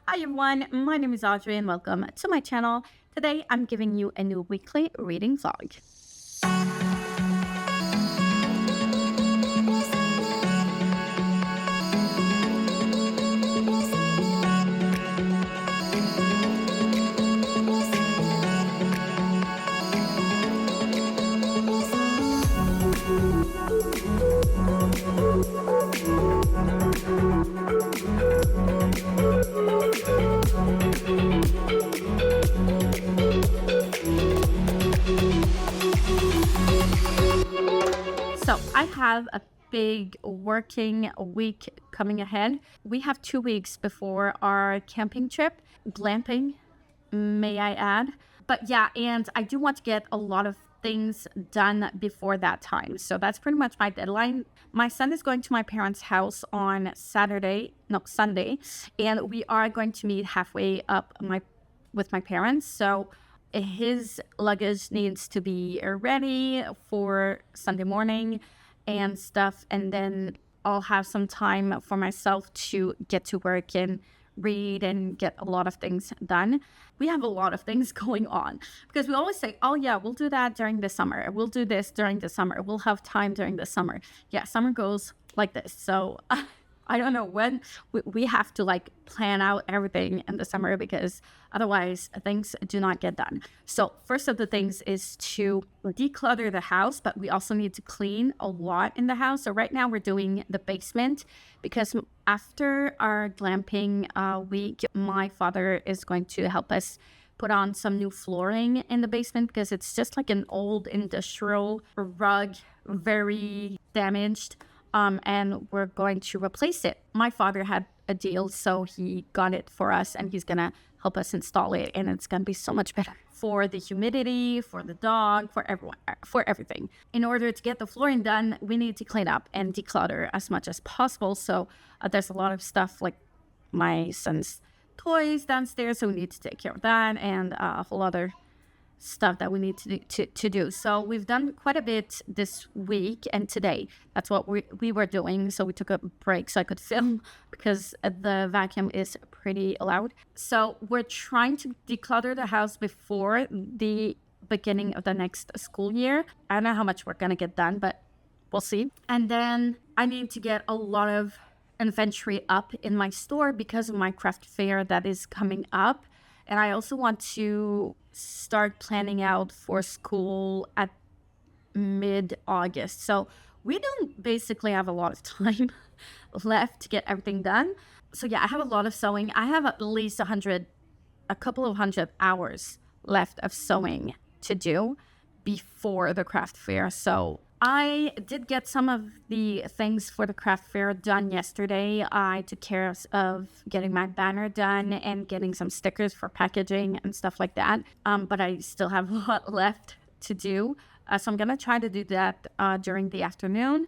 Hi everyone, my name is Audrey and welcome to my channel. Today I'm giving you a new weekly reading vlog. So I have a big working week coming ahead. We have 2 weeks before our camping trip, glamping, may I add. But yeah, and I do want to get a lot of things done before that time. So that's pretty much my deadline. My son is going to my parents' house on Sunday, and we are going to meet halfway up with my parents. So his luggage needs to be ready for Sunday morning and stuff. And then I'll have some time for myself to get to work and read and get a lot of things done. We have a lot of things going on because we always say, oh yeah, we'll do that during the summer. We'll do this during the summer. We'll have time during the summer. Yeah, summer goes like this. So I don't know when we have to plan out everything in the summer because otherwise things do not get done. So first of the things is to declutter the house, but we also need to clean a lot in the house. So right now we're doing the basement because after our glamping week, my father is going to help us put on some new flooring in the basement because it's just like an old industrial rug, very damaged. And we're going to replace it. My father had a deal, so he got it for us, and he's gonna help us install it, and it's gonna be so much better for the humidity, for the dog, for everyone, for everything. In order to get the flooring done, we need to clean up and declutter as much as possible. So there's a lot of stuff like my son's toys downstairs, so we need to take care of that, and a whole other stuff that we need to do. So we've done quite a bit this week and today. That's what we were doing. So we took a break so I could film because the vacuum is pretty loud. So we're trying to declutter the house before the beginning of the next school year. I don't know how much we're going to get done, but we'll see. And then I need to get a lot of inventory up in my store because of my craft fair that is coming up. And I also want to start planning out for school at mid-August. So we don't basically have a lot of time left to get everything done. So yeah, I have a lot of sewing. I have at least a couple of hundred hours left of sewing to do before the craft fair. So I did get some of the things for the craft fair done yesterday. I took care of getting my banner done and getting some stickers for packaging and stuff like that. But I still have a lot left to do. So I'm going to try to do that during the afternoon.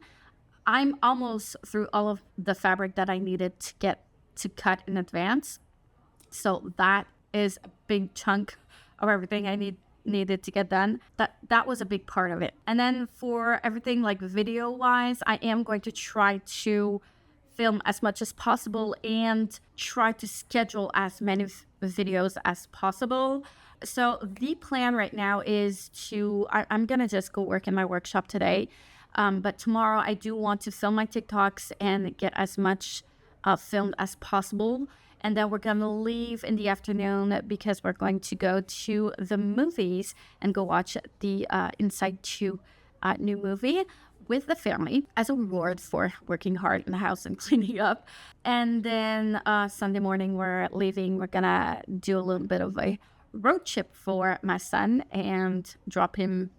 I'm almost through all of the fabric that I needed to get to cut in advance. So that is a big chunk of everything I needed to get done. That was a big part of it. And then for everything like video wise, I am going to try to film as much as possible and try to schedule as many videos as possible. So the plan right now is I'm gonna just go work in my workshop today, but tomorrow I do want to film my TikToks and get as much filmed as possible. And then we're going to leave in the afternoon because we're going to go to the movies and go watch the Inside 2 new movie with the family as a reward for working hard in the house and cleaning up. And then Sunday morning we're leaving. We're going to do a little bit of a road trip for my son and drop him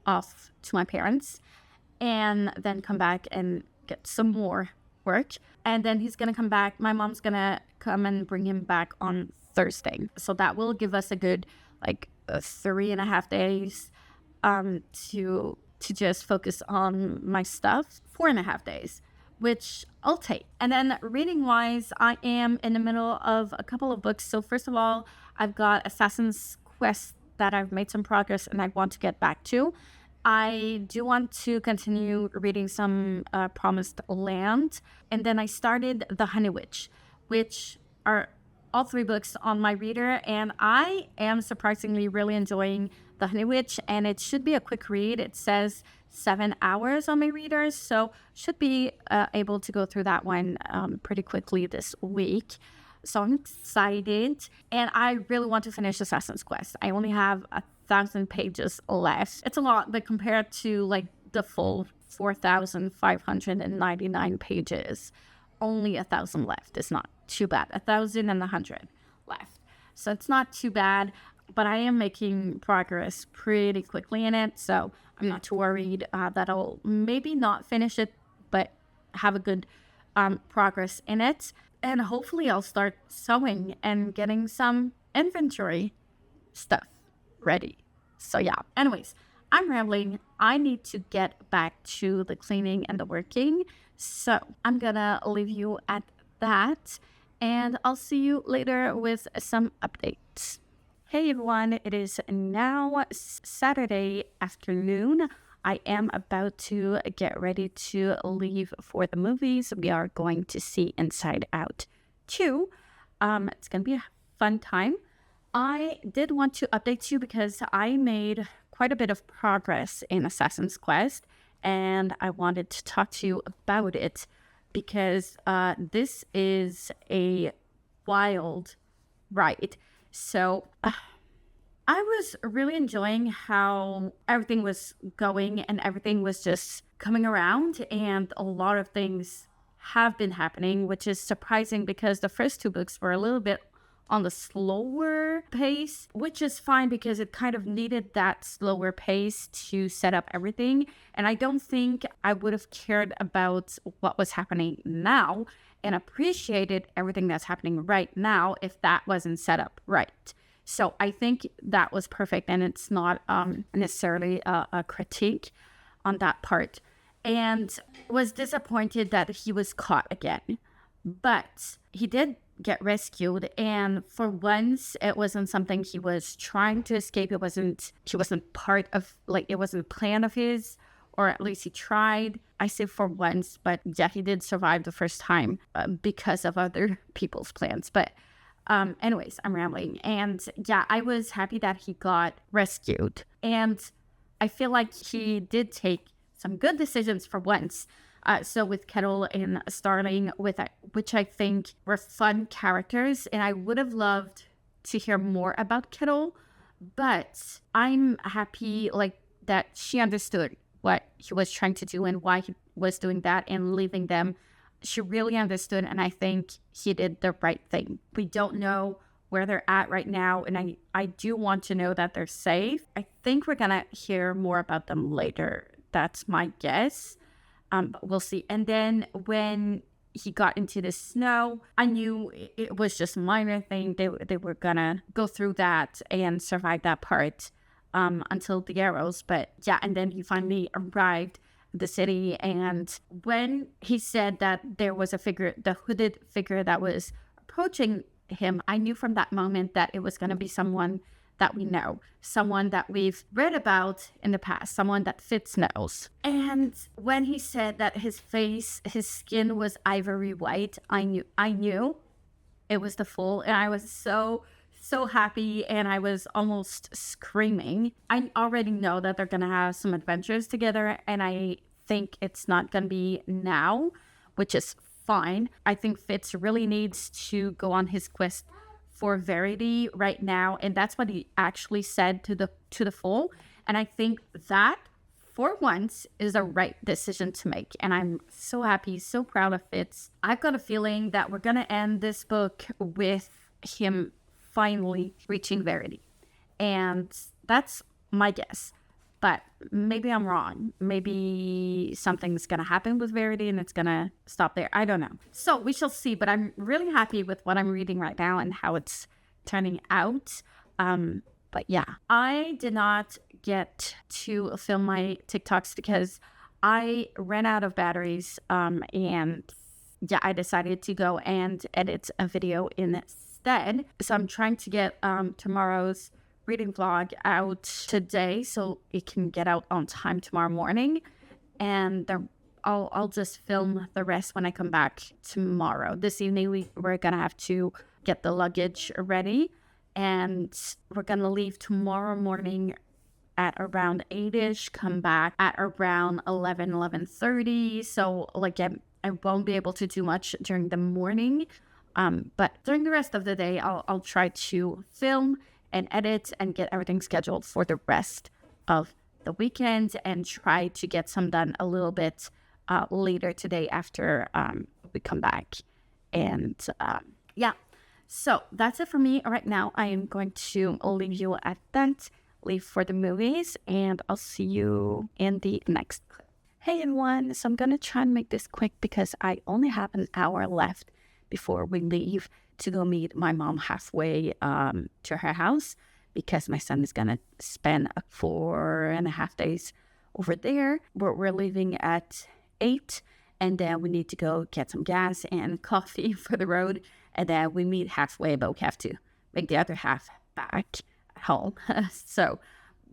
off to my parents and then come back and get some more work. And then he's gonna come back. My mom's gonna come and bring him back on Thursday. So that will give us a good 3.5 days to just focus on my stuff. 4.5 days, which I'll take. And then reading wise, I am in the middle of a couple of books. So first of all, I've got Assassin's Quest that I've made some progress and I want to get back to. I do want to continue reading some Promised Land. And then I started The Honey Witch, which are all 3 books on my reader, and I am surprisingly really enjoying The Honey Witch, and it should be a quick read. It says 7 hours on my reader, so should be able to go through that one pretty quickly this week. So I'm excited, and I really want to finish Assassin's Quest. I only have 1,000 pages left. It's a lot, but compared to like the full 4,599 pages, only 1,000 left. It's not too bad. 1,100 left. So it's not too bad, but I am making progress pretty quickly in it. So I'm not too worried that I'll maybe not finish it, but have a good progress in it. And hopefully I'll start sewing and getting some inventory stuff ready. So yeah, anyways, I'm rambling. I need to get back to the cleaning and the working. So I'm gonna leave you at that, and I'll see you later with some updates. Hey everyone, it is now Saturday afternoon. I am about to get ready to leave for the movies. We are going to see Inside Out 2. It's going to be a fun time. I did want to update you because I made quite a bit of progress in Assassin's Quest, and I wanted to talk to you about it because this is a wild ride. So I was really enjoying how everything was going and everything was just coming around, and a lot of things have been happening, which is surprising because the first 2 books were a little bit on the slower pace, which is fine because it kind of needed that slower pace to set up everything. And I don't think I would have cared about what was happening now and appreciated everything that's happening right now if that wasn't set up right. So I think that was perfect, and it's not necessarily a critique on that part. And was disappointed that he was caught again. But he did get rescued, and for once it wasn't something he was trying to escape. He wasn't part of, like, it wasn't a plan of his, or at least he tried. I say for once, but yeah, he did survive the first time because of other people's plans. But anyways, I'm rambling. And yeah, I was happy that he got rescued. And I feel like he did take some good decisions for once. So with Kettle and Starling, which I think were fun characters. And I would have loved to hear more about Kettle. But I'm happy like that she understood what he was trying to do and why he was doing that and leaving them. She really understood, and I think he did the right thing. We don't know where they're at right now, and I do want to know that they're safe. I think we're going to hear more about them later. That's my guess, but we'll see. And then when he got into the snow, I knew it was just a minor thing. They were going to go through that and survive that part until the arrows. But yeah, and then he finally arrived the city, and when he said that there was a figure, the hooded figure that was approaching him, I knew from that moment that it was going to be someone that we know, someone that we've read about in the past, someone that Fitz knows. And when he said that his skin was ivory white, I knew it was the Fool, and I was so happy, and I was almost screaming. I already know that they're gonna have some adventures together, and I think it's not gonna be now, which is fine. I think Fitz really needs to go on his quest for Verity right now, and that's what he actually said to the Fool. And I think that for once is the right decision to make, and I'm so happy, so proud of Fitz. I've got a feeling that we're gonna end this book with him finally reaching Verity, and that's my guess, but maybe I'm wrong. Maybe something's gonna happen with Verity and it's gonna stop there. I don't know, so we shall see. But I'm really happy with what I'm reading right now and how it's turning out. But yeah, I did not get to film my TikToks because I ran out of batteries, and yeah, I decided to go and edit a video instead. So I'm trying to get tomorrow's reading vlog out today so it can get out on time tomorrow morning, and I'll just film the rest when I come back tomorrow. This evening we're gonna have to get the luggage ready. And we're going to leave tomorrow morning at around 8ish, come back at around 11:30. So like I won't be able to do much during the morning. But during the rest of the day, I'll try to film and edit and get everything scheduled for the rest of the weekend and try to get some done a little bit later today after we come back. And yeah, so that's it for me right now. I am going to leave you at that, leave for the movies, and I'll see you in the next clip. Hey everyone, so I'm going to try and make this quick because I only have an hour left before we leave to go meet my mom halfway to her house, because my son is going to spend 4.5 days over there. We're leaving at 8, and then we need to go get some gas and coffee for the road, and then we meet halfway, but we have to make the other half back at home. So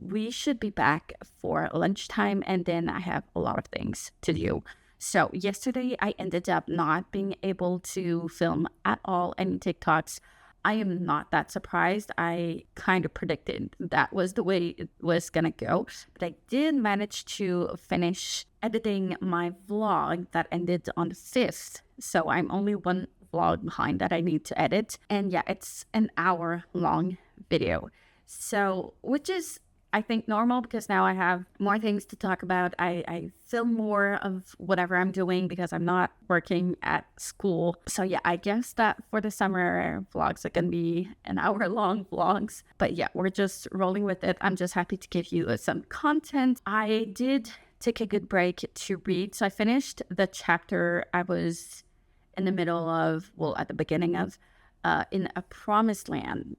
we should be back for lunchtime, and then I have a lot of things to do. So yesterday I ended up not being able to film at all any TikToks. I am not that surprised. I kind of predicted that was the way it was going to go. But I did manage to finish editing my vlog that ended on the 5th. So I'm only one vlog behind that I need to edit. And yeah, it's an hour-long video. So, which is, I think, normal because now I have more things to talk about. I film more of whatever I'm doing because I'm not working at school. So yeah, I guess that for the summer vlogs are going to be an hour-long vlogs. But yeah, we're just rolling with it. I'm just happy to give you some content. I did take a good break to read. So I finished the chapter I was in the middle of, well, at the beginning of, in A Promised Land.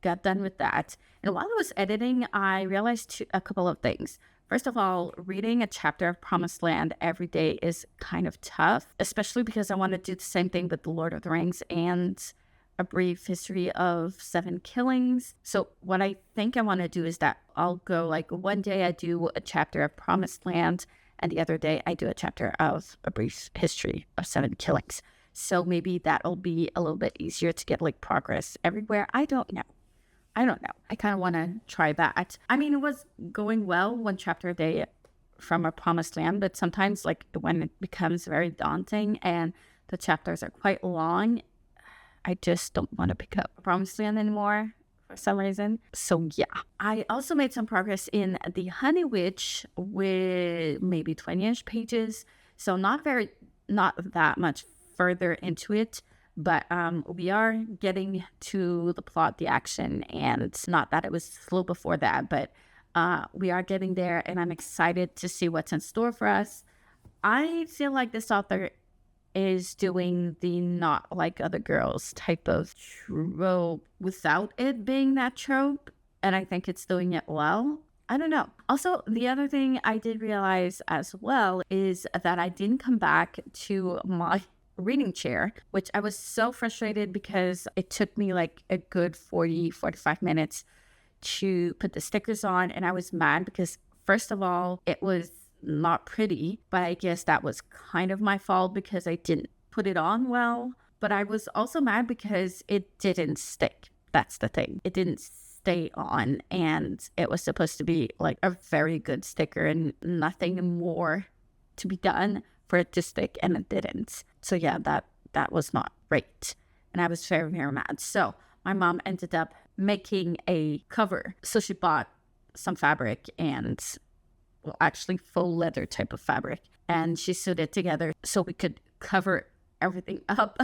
Got done with that. And while I was editing, I realized a couple of things. First of all, reading a chapter of Promised Land every day is kind of tough, especially because I want to do the same thing with The Lord of the Rings and A Brief History of 7 Killings. So what I think I want to do is that I'll go like one day I do a chapter of Promised Land, and the other day I do a chapter of A Brief History of 7 Killings. So maybe that'll be a little bit easier to get like progress everywhere. I don't know. I kind of want to try that. I mean, it was going well, one chapter a day from A Promised Land, but sometimes like when it becomes very daunting and the chapters are quite long, I just don't want to pick up A Promised Land anymore for some reason. So yeah, I also made some progress in The Honey Witch with maybe 20-ish pages. So not that much further into it, but we are getting to the plot, the action, and it's not that it was slow before that, but we are getting there, and I'm excited to see what's in store for us. I feel like this author is doing the not like other girls type of trope without it being that trope, and I think it's doing it well. I don't know. Also, the other thing I did realize as well is that I didn't come back to my reading chair, which I was so frustrated because it took me like a good 45 minutes to put the stickers on, and I was mad because first of all, it was not pretty, but I guess that was kind of my fault because I didn't put it on well. But I was also mad because it didn't stick. That's the thing. It didn't stay on, and it was supposed to be like a very good sticker and nothing more to be done for it to stick, and it didn't. So yeah, that was not great, and I was very, very mad. So my mom ended up making a cover. So she bought some fabric and, well, actually faux leather type of fabric, and she sewed it together so we could cover everything up.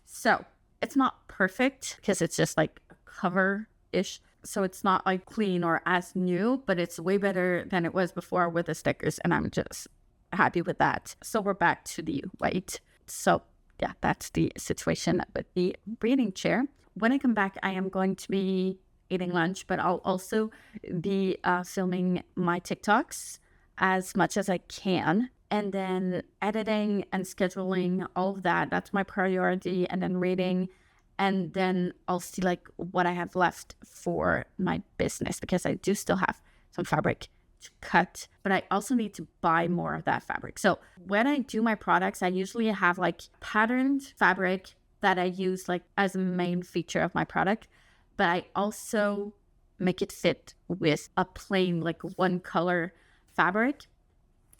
So it's not perfect because it's just like a cover-ish. So it's not like clean or as new, but it's way better than it was before with the stickers, and I'm just happy with that. So we're back to the white. So yeah, that's the situation with the reading chair. When I come back, I am going to be eating lunch, but I'll also be filming my TikToks as much as I can, and then editing and scheduling, all of that. That's my priority. And then reading, and then I'll see like what I have left for my business, because I do still have some fabric to cut, but I also need to buy more of that fabric. So when I do my products, I usually have like patterned fabric that I use like as a main feature of my product, but I also make it fit with a plain like one color fabric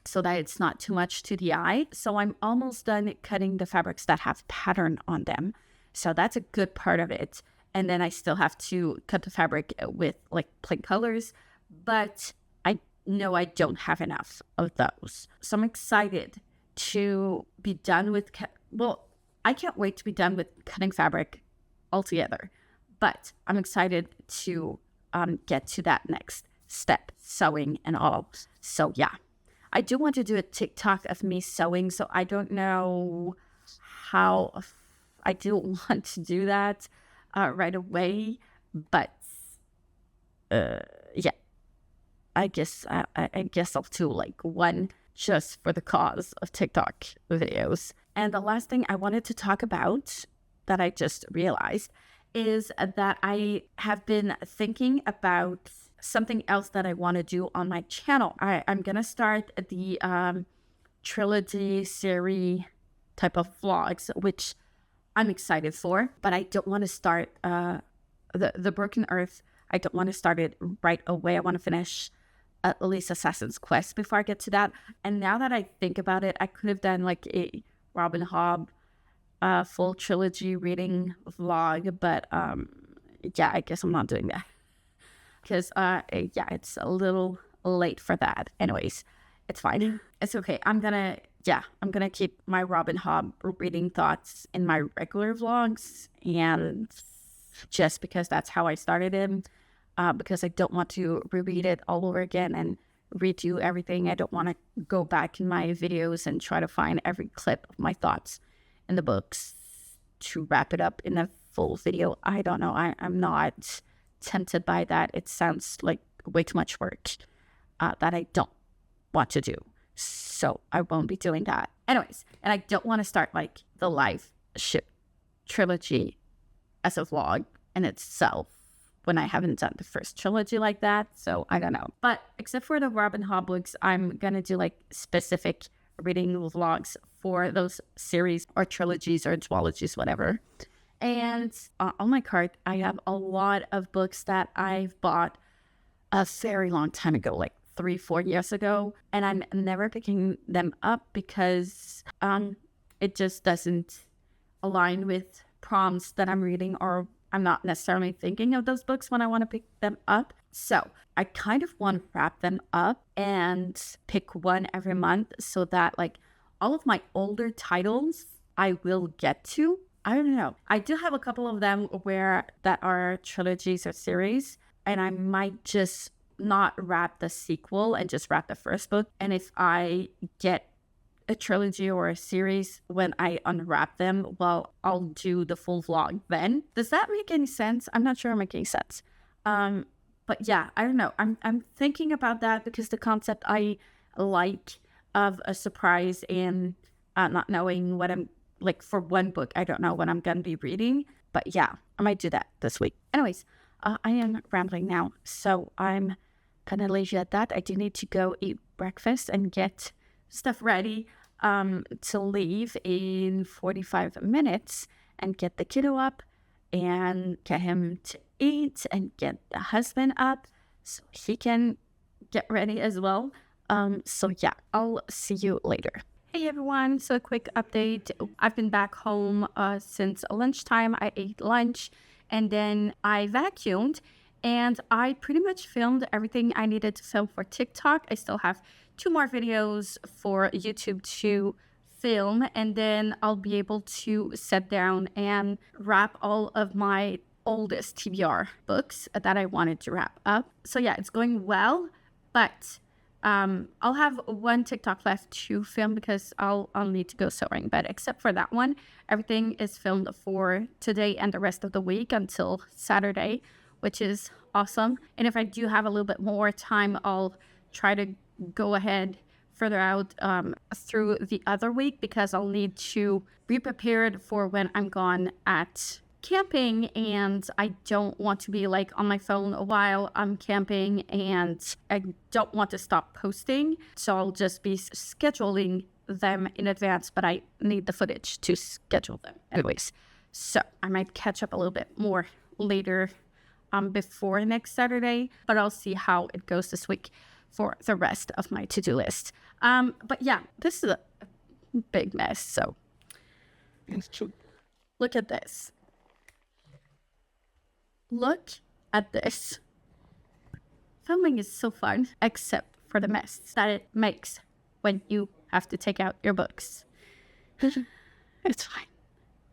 so that it's not too much to the eye. So I'm almost done cutting the fabrics that have pattern on them. So that's a good part of it. And then I still have to cut the fabric with like plain colors, but I know I don't have enough of those. So I'm excited to be done with, I can't wait to be done with cutting fabric altogether, but I'm excited to get to that next step, sewing and all. So yeah, I do want to do a TikTok of me sewing. So I don't know how I do want to do that right away, but yeah, I guess I'll do like one just for the cause of TikTok videos. And the last thing I wanted to talk about that I just realized is that I have been thinking about something else that I want to do on my channel. I'm going to start the trilogy series type of vlogs, which I'm excited for, but I don't want to start the Broken Earth. I don't want to start it right away. I want to finish at least Assassin's Quest before I get to that. And now that I think about it, I could have done like a Robin Hobb full trilogy reading vlog, but yeah, I guess I'm not doing that because yeah, it's a little late for that. Anyways, it's fine. It's okay. I'm gonna keep my Robin Hobb reading thoughts in my regular vlogs, and just because that's how I started him, because I don't want to reread it all over again and redo everything. I don't want to go back in my videos and try to find every clip of my thoughts in the books to wrap it up in a full video. I don't know. I'm not tempted by that. It sounds like way too much work that I don't want to do. So I won't be doing that. Anyways, and I don't want to start like the live ship trilogy as a vlog in itself when I haven't done the first trilogy like that. So I don't know. But except for the Robin Hobb books, I'm going to do like specific reading vlogs for those series or trilogies or duologies, whatever. And on my cart, I have a lot of books that I've bought a very long time ago, like 3-4 years ago. And I'm never picking them up because it just doesn't align with prompts that I'm reading, or I'm not necessarily thinking of those books when I want to pick them up. So I kind of want to wrap them up and pick one every month so that like all of my older titles I will get to. I don't know. I do have a couple of them that are trilogies or series, and I might just not wrap the sequel and just wrap the first book. And if I get a trilogy or a series, when I unwrap them, well, I'll do the full vlog then. Does that make any sense? I'm not sure I'm making sense. But yeah, I don't know. I'm thinking about that because the concept I like of a surprise and not knowing what I'm like for one book. I don't know what I'm going to be reading, but yeah, I might do that this week. Anyways, I am rambling now, so I'm going to leave you at that. I do need to go eat breakfast and get stuff ready to leave in 45 minutes and get the kiddo up and get him to eat and get the husband up so he can get ready as well. So yeah, I'll see you later. Hey everyone, so a quick update. I've been back home since lunchtime. I ate lunch and then I vacuumed and I pretty much filmed everything I needed to film for TikTok. I still have 2 more videos for YouTube to film, and then I'll be able to sit down and wrap all of my oldest TBR books that I wanted to wrap up. So yeah, it's going well, but I'll have 1 TikTok left to film because I'll need to go sewing. But except for that one, everything is filmed for today and the rest of the week until Saturday, which is awesome. And if I do have a little bit more time, I'll try to go ahead further out through the other week because I'll need to be prepared for when I'm gone at camping, and I don't want to be like on my phone while I'm camping, and I don't want to stop posting, so I'll just be scheduling them in advance, but I need the footage to schedule them anyways. So I might catch up a little bit more later before next Saturday, but I'll see how it goes this week for the rest of my to-do list. But yeah, this is a big mess. So look at this. Look at this. Filming is so fun, except for the mess that it makes when you have to take out your books. It's fine.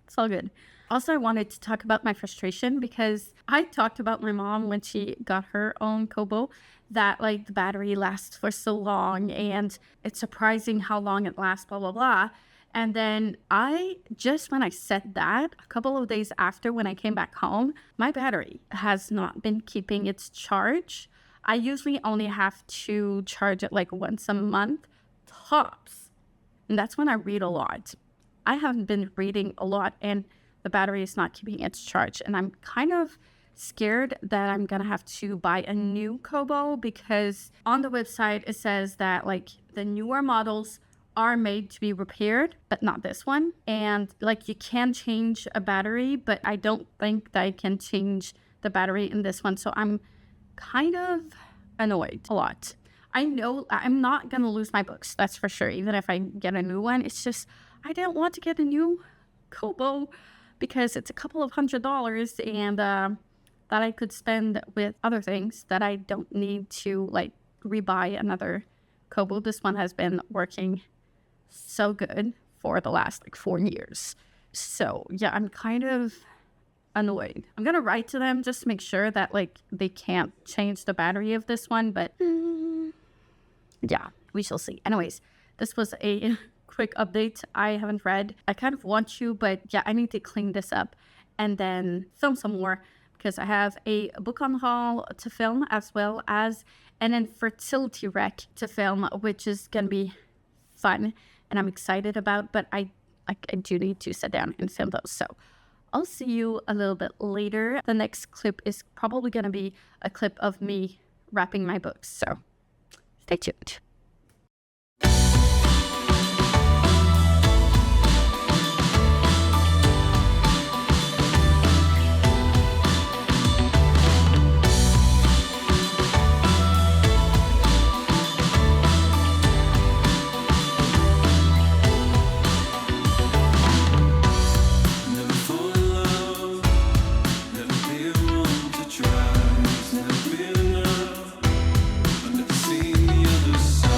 It's all good. Also, I wanted to talk about my frustration because I talked about my mom when she got her own Kobo that like the battery lasts for so long and it's surprising how long it lasts, blah, blah, blah. And then when I said that, a couple of days after when I came back home, my battery has not been keeping its charge. I usually only have to charge it like once a month, tops. And that's when I read a lot. I haven't been reading a lot and the battery is not keeping its charge. And I'm kind of scared that I'm going to have to buy a new Kobo because on the website it says that like the newer models are made to be repaired, but not this one. And like you can change a battery, but I don't think that I can change the battery in this one. So I'm kind of annoyed a lot. I know I'm not going to lose my books, that's for sure. Even if I get a new one, it's just, I don't want to get a new Kobo because it's a couple of $100 and that I could spend with other things that I don't need to like rebuy another Kobo. This one has been working so good for the last like 4 years. So yeah, I'm kind of annoyed. I'm gonna write to them just to make sure that like they can't change the battery of this one, but yeah, we shall see. Anyways, this was a quick update. I haven't read. I kind of want to, but yeah, I need to clean this up and then film some more because I have a book on haul to film as well as an infertility rec to film, which is gonna be fun and I'm excited about, but I do need to sit down and film those. So I'll see you a little bit later. The next clip is probably going to be a clip of me wrapping my books. So stay tuned. Seen the other side.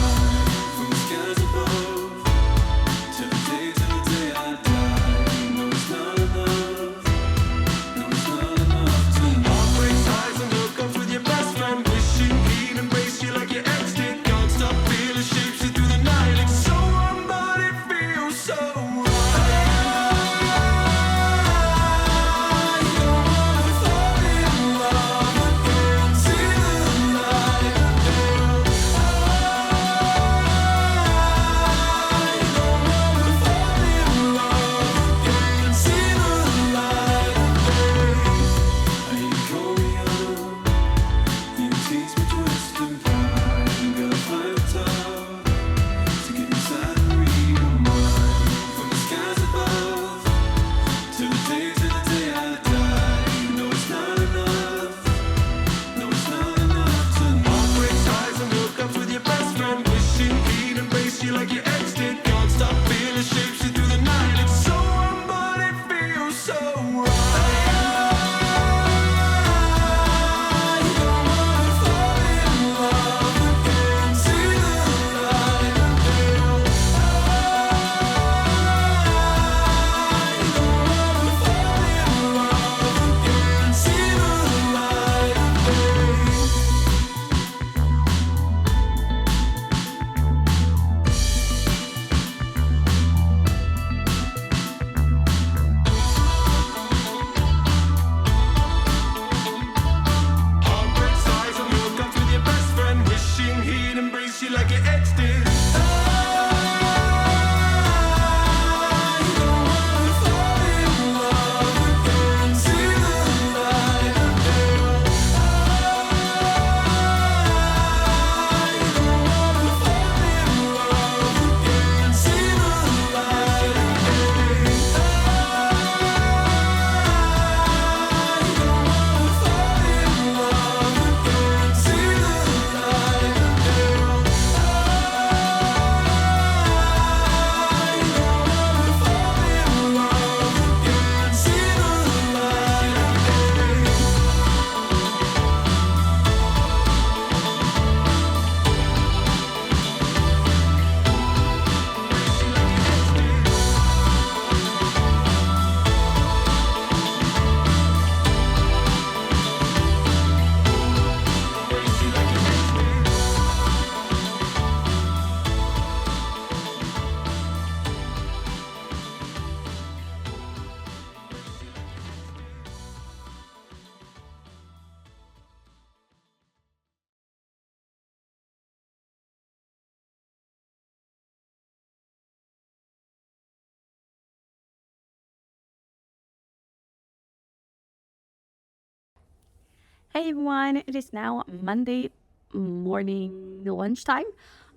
Hey everyone, it is now Monday morning lunchtime,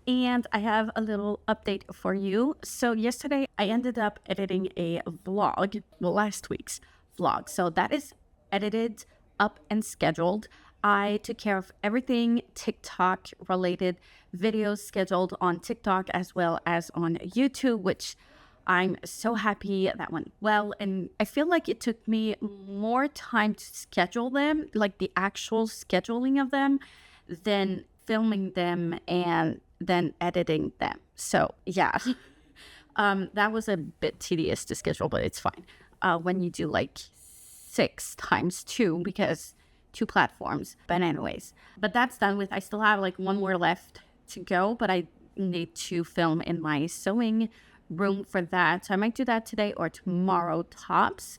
and I have a little update for you. So, yesterday I ended up editing a vlog, well, last week's vlog. So, that is edited, up, and scheduled. I took care of everything TikTok related, videos scheduled on TikTok as well as on YouTube, which I'm so happy that went well. And I feel like it took me more time to schedule them, like the actual scheduling of them, than filming them and then editing them. So, yeah, that was a bit tedious to schedule, but it's fine. When you do like 6 times 2, because 2 platforms. But, anyways, but that's done with. I still have like one more left to go, but I need to film in my sewing room for that. So I might do that today or tomorrow tops.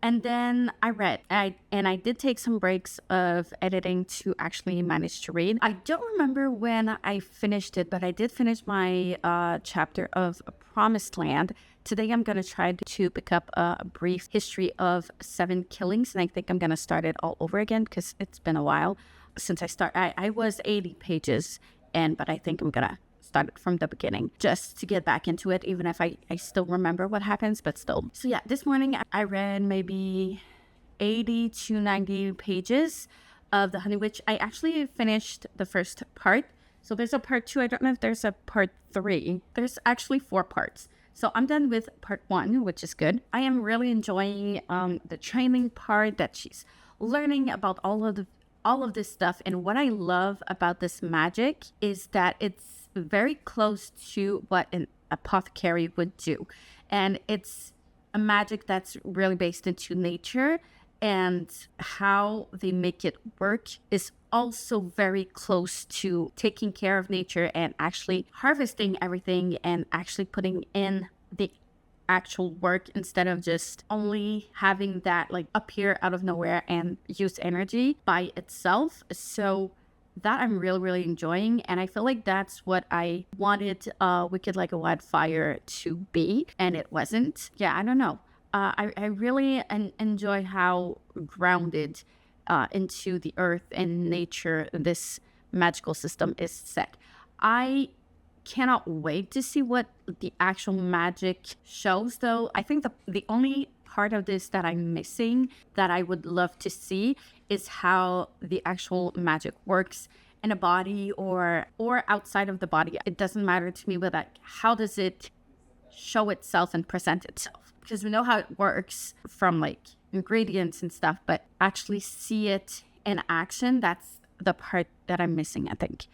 And then I read, and I did take some breaks of editing to actually manage to read. I don't remember when I finished it, but I did finish my chapter of Promised Land. Today I'm going to try to pick up a brief history of 7 killings, and I think I'm going to start it all over again because it's been a while since I was 80 pages in, but I think I'm going to started from the beginning just to get back into it, even if I still remember what happens, but still. So yeah, this morning I read maybe 80 to 90 pages of The Honey Witch. I actually finished the first part. So there's a part 2. I don't know if there's a part 3. There's actually 4 parts. So I'm done with part 1, which is good. I am really enjoying the training part that she's learning about all of this stuff. And what I love about this magic is that it's very close to what an apothecary would do. And it's a magic that's really based into nature, and how they make it work is also very close to taking care of nature and actually harvesting everything and actually putting in the actual work instead of just only having that like appear out of nowhere and use energy by itself. So that I'm really, really enjoying. And I feel like that's what I wanted Wicked Like a Wildfire to be, and it wasn't. Yeah, I don't know. I really enjoy how grounded into the earth and nature this magical system is set. I cannot wait to see what the actual magic shows, though. I think the only part of this that I'm missing that I would love to see is how the actual magic works in a body or outside of the body. It doesn't matter to me, but like, how does it show itself and present itself? Because we know how it works from like ingredients and stuff, but actually see it in action, that's the part that I'm missing, I think.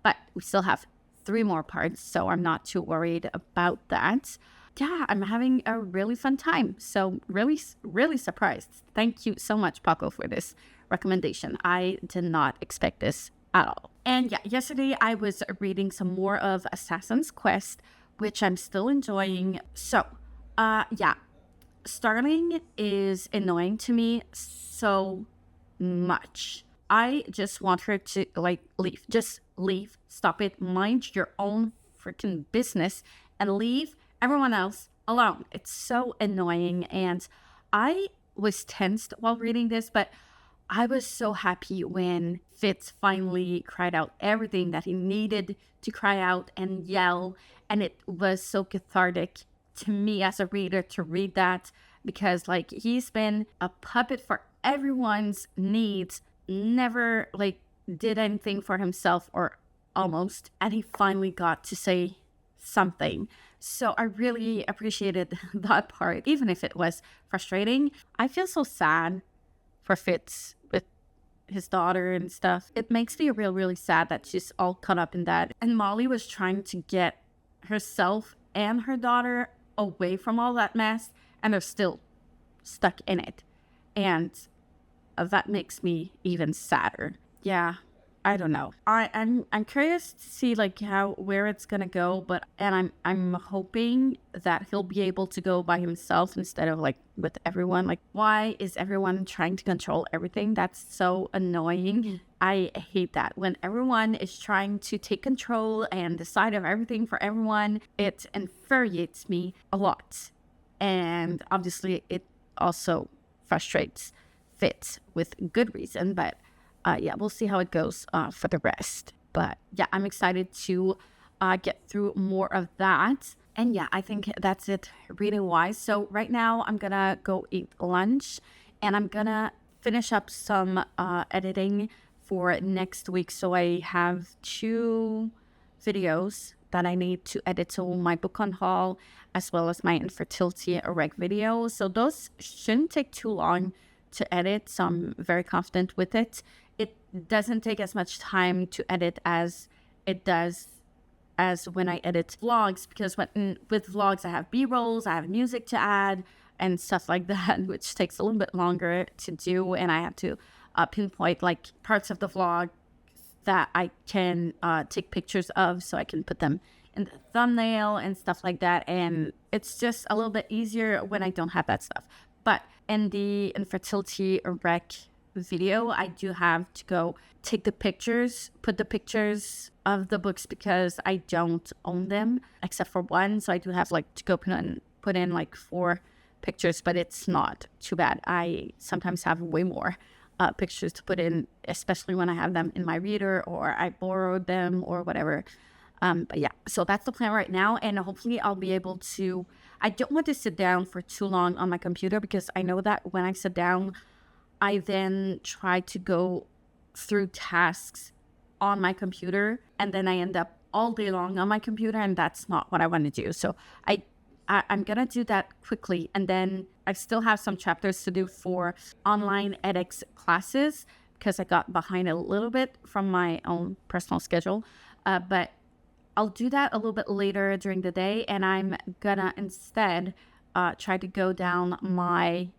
But we still have 3 more parts, so I'm not too worried about that. Yeah, I'm having a really fun time. So really, really surprised. Thank you so much, Paco, for this recommendation. I did not expect this at all. And yeah, yesterday I was reading some more of Assassin's Quest, which I'm still enjoying. So, yeah, Starling is annoying to me so much. I just want her to like leave. Just leave. Stop it. Mind your own freaking business and leave everyone else alone. It's so annoying. And I was tensed while reading this, but I was so happy when Fitz finally cried out everything that he needed to cry out and yell. And it was so cathartic to me as a reader to read that, because like he's been a puppet for everyone's needs, never like did anything for himself or almost, and he finally got to say something. So I really appreciated that part, even if it was frustrating. I feel so sad for Fitz with his daughter and stuff. It makes me really sad that she's all caught up in that. And Molly was trying to get herself and her daughter away from all that mess, and they're still stuck in it. And that makes me even sadder. Yeah, I don't know. I'm curious to see like where it's gonna go, but I'm hoping that he'll be able to go by himself instead of like with everyone. Like, why is everyone trying to control everything? That's so annoying. I hate that when everyone is trying to take control and decide of everything for everyone. It infuriates me a lot, and obviously it also frustrates Fitz with good reason, but yeah, we'll see how it goes for the rest. But yeah, I'm excited to get through more of that. And yeah, I think that's it reading wise. So right now I'm gonna go eat lunch, and I'm gonna finish up some editing for next week. So I have 2 videos that I need to edit. So my book on haul, as well as my infertility reg video. So those shouldn't take too long to edit. So I'm very confident with it. It doesn't take as much time to edit as it does as when I edit vlogs, because with vlogs I have B-rolls, I have music to add and stuff like that, which takes a little bit longer to do, and I have to pinpoint like parts of the vlog that I can take pictures of so I can put them in the thumbnail and stuff like that, and it's just a little bit easier when I don't have that stuff. But in the infertility rec video, I do have to go take the pictures, put the pictures of the books, because I don't own them except for one. So I do have like to go put in like 4 pictures, but it's not too bad. I sometimes have way more pictures to put in, especially when I have them in my reader or I borrowed them or whatever. But yeah, so that's the plan right now, and hopefully I'll be able to. I don't want to sit down for too long on my computer, because I know that when I sit down, I then try to go through tasks on my computer, and then I end up all day long on my computer, and that's not what I want to do. So I'm gonna do that quickly, and then I still have some chapters to do for online edX classes, because I got behind a little bit from my own personal schedule, but I'll do that a little bit later during the day, and I'm gonna instead try to go down my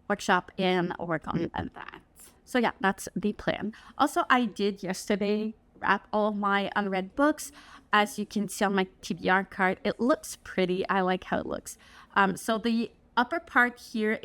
workshop and work on that. So yeah, that's the plan. Also, I did yesterday wrap all of my unread books. As you can see on my TBR card, it looks pretty. I like how it looks. So the upper part here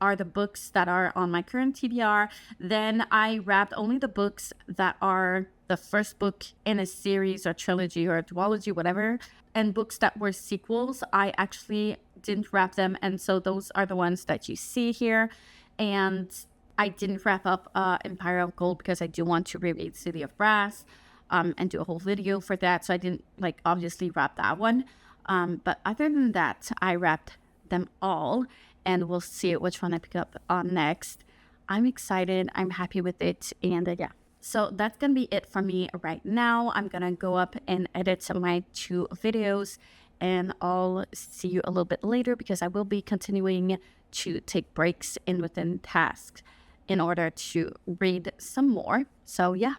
are the books that are on my current TBR. Then I wrapped only the books that are the first book in a series or trilogy or a duology, whatever. And books that were sequels, I actually didn't wrap them. And so those are the ones that you see here. And I didn't wrap up Empire of Gold, because I do want to reread City of Brass and do a whole video for that. So I didn't obviously wrap that one. But other than that, I wrapped them all, and we'll see which one I pick up on next. I'm excited. I'm happy with it. And yeah. So that's going to be it for me right now. I'm going to go up and edit my 2 videos, and I'll see you a little bit later, because I will be continuing to take breaks in within tasks in order to read some more. So yeah.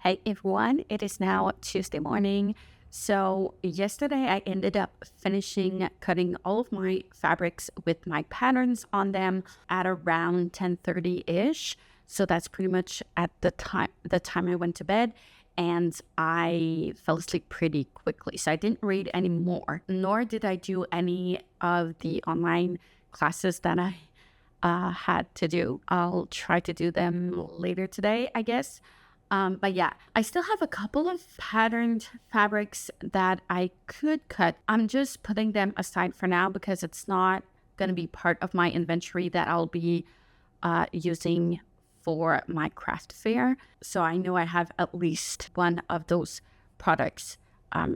Hey everyone, it is now Tuesday morning. So yesterday I ended up finishing cutting all of my fabrics with my patterns on them at around 10:30-ish. So that's pretty much at the time I went to bed, and I fell asleep pretty quickly. So I didn't read any more, nor did I do any of the online classes that I had to do. I'll try to do them later today, I guess. But yeah, I still have a couple of patterned fabrics that I could cut. I'm just putting them aside for now because it's not going to be part of my inventory that I'll be using for my craft fair. So I know I have at least one of those products,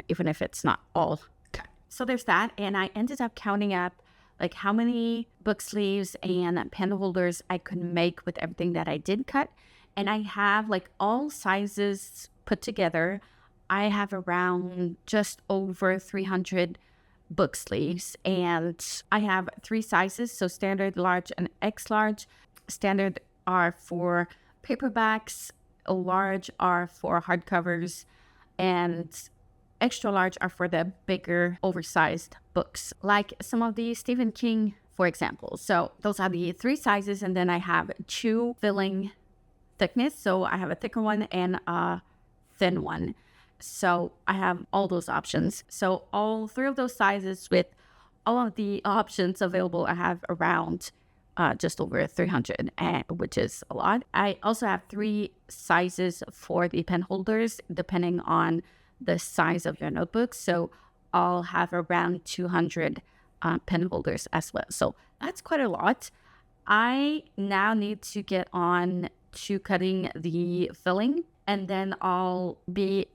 even if it's not all cut. So there's that. And I ended up counting up like how many book sleeves and pen holders I could make with everything that I did cut. And I have like all sizes put together. I have around just over 300 book sleeves, and I have 3 sizes. So standard, large, and X large. Standard are for paperbacks, large are for hardcovers, and extra large are for the bigger, oversized books, like some of the Stephen King, for example. So those are the 3 sizes, and then I have 2 filling thickness. So I have a thicker one and a thin one. So I have all those options. So all 3 of those sizes with all of the options available, I have around just over 300, which is a lot. I also have 3 sizes for the pen holders, depending on the size of your notebook. So I'll have around 200 pen holders as well. So that's quite a lot. I now need to get on to cutting the filling, and then I'll be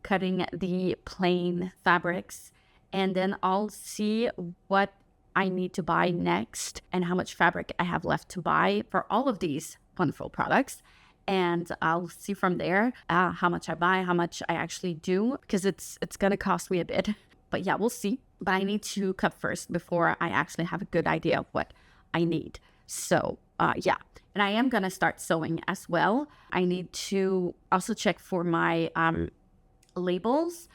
cutting the plain fabrics, and then I'll see what I need to buy next and how much fabric I have left to buy for all of these wonderful products. And I'll see from there how much I buy, how much I actually do, because it's going to cost me a bit. But yeah, we'll see. But I need to cut first before I actually have a good idea of what I need. So yeah, and I am going to start sewing as well. I need to also check for my labels,